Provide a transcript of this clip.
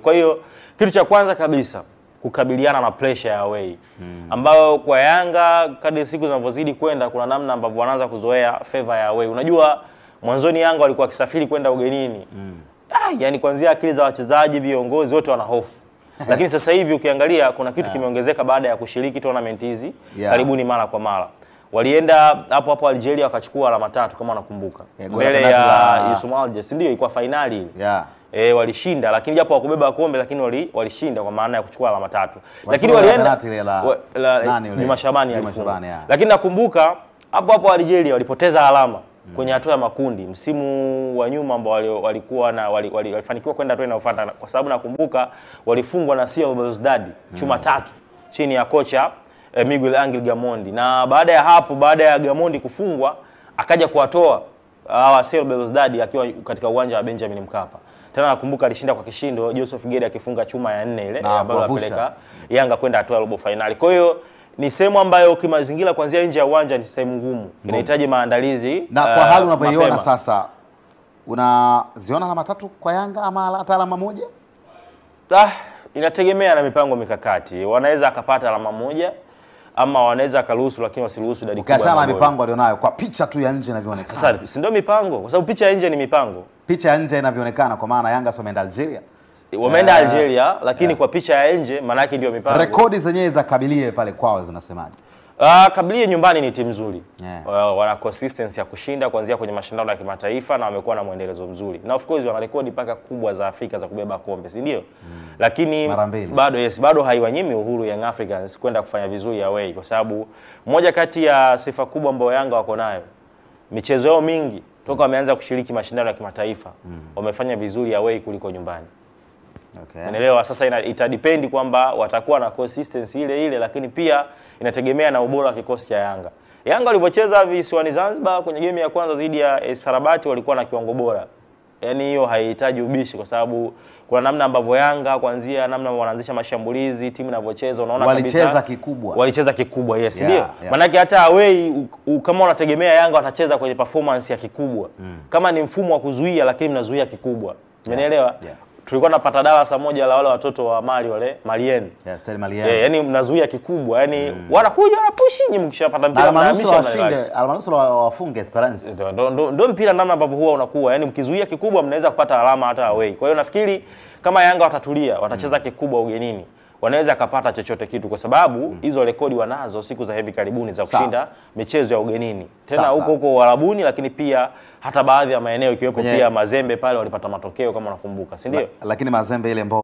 Kwa hiyo kitu cha kwanza kabisa kukabiliana na pressure ya away ambayo kwa Yanga kadri siku zinavyozidi kwenda kuna namna ambavyo wanaanza kuzoea favor ya away. Unajua mwanzoni Yanga walikuwa wakisafiri kwenda ugenini. Yani kuanzia akili za wachezaji, viongozi wote wana hofu. Lakini sasa hivi ukiangalia kuna kitu kimeongezeka baada ya kushiriki tournament hizi karibuni mara kwa mara. Walienda hapo Algeria wakachukua alama 3 kama unakumbuka. Mbele ya Yusuf Alges ndio ilikuwa finali ile. Walishinda lakini japo wakubeba kombe lakini walishinda kwa maana ya kuchukua alama 3. Lakini walienda ni Mashabani alifunga. Lakini nakumbuka hapo Algeria walipoteza alama kwenye hatua ya makundi msimu wa nyuma ambao walifanikiwa kwenda hatua inayofuata kwa sababu nakumbuka walifungwa na CR Belouizdad chuma 3 chini ya kocha Miguel Angel Gamondi, na baada ya hapo, baada ya Gamondi kufungwa akaja kuwatoa hawa CR Belouizdad akiwa katika uwanja wa Benjamin Mkapa. Tena nakumbuka alishinda kwa kishindo, Joseph Gede akifunga chuma ya 4 ile ambayo alipeleka Yanga kwenda hatua ya robo finali. Kwa hiyo ni sehemu ambayo kimazingira kuanzia nje ya uwanja ni sehemu ngumu. Inahitaji maandalizi. Na kwa hali unavyoiona sasa, unaziona alama 3 kwa Yanga ama hata alama 1? Inategemea na mipango mikakati. Wanaweza akapata alama 1 ama wanaweza akaruhusu lakini wasiruhusu idadi kubwa. Ukiachana na mipango alionayo kwa picha tu ya nje inavyoonekana. Sasa si ndio mipango? Kwa sababu picha ya nje ni mipango. Picha ya nje inavyoonekana kwa maana Yanga wameenda Algeria. Wameenda Algeria lakini kwa picha ya nje maana yake ndio mipango. Rekodi zenyewe za Kabilie pale kwao zinasemaje? Kabilie nyumbani ni timu nzuri. Wana consistency ya kushinda kuanzia kwenye mashindano ya kimataifa na wamekuwa na muendelezo mzuri. Na of course wana rekodi paka kubwa za Afrika za kubeba kombe, si ndio? Lakini bado haiwanyimi uhuru Young Africans kwenda kufanya vizuri away kwa sababu moja kati ya sifa kubwa ambayo Yanga wako nayo, michezo yao mingi toka wameanza kushiriki mashindano ya kimataifa wamefanya vizuri away kuliko nyumbani. Unaelewa, sasa itadepend kwamba watakuwa na consistency ile lakini pia inategemea na ubora wa kikosi cha Yanga. Yanga walivyocheza visiwani Zanzibar kwenye game ya kwanza dhidi ya AS FAR Rabat walikuwa na kiwango bora. Yaani hiyo haihitaji ubishi kwa sababu kuna namna ambavyo Yanga kuanzia namna wanaanzisha mashambulizi, timu inavyocheza unaona kabisa walicheza kikubwa. Yes, ndio. Maana yake hata away kama unategemea Yanga watacheza kwenye performance ya kikubwa. Kama ni mfumo wa kuzuia lakini mnazuia kikubwa. Umeelewa? Tulikuwa tunapata darasa moja la wale watoto wa Mali wale Malien. Style Malien. Yani mnazuia kikubwa. Yani wanakuja wanapushi nyinyi mkishapata mpira mnahamisha Almanusura wafunge Esperance. Ndio mpira namna ambavyo huwa unakuwa. Yani mkizuia kikubwa mnaweza kupata alama hata away. Kwa hiyo nafikiri kama Yanga watatulia, watacheza kikubwa ugenini, wanaweza kupata chochote kitu kwa sababu hizo rekodi wanazo siku za hivi karibuni za kushinda michezo ya ugenini. Tena huko Uarabuni lakini pia hata baadhi ya maeneo ikiwepo pia Mazembe pale walipata matokeo kama unakumbuka, si ndio? Lakini Mazembe ile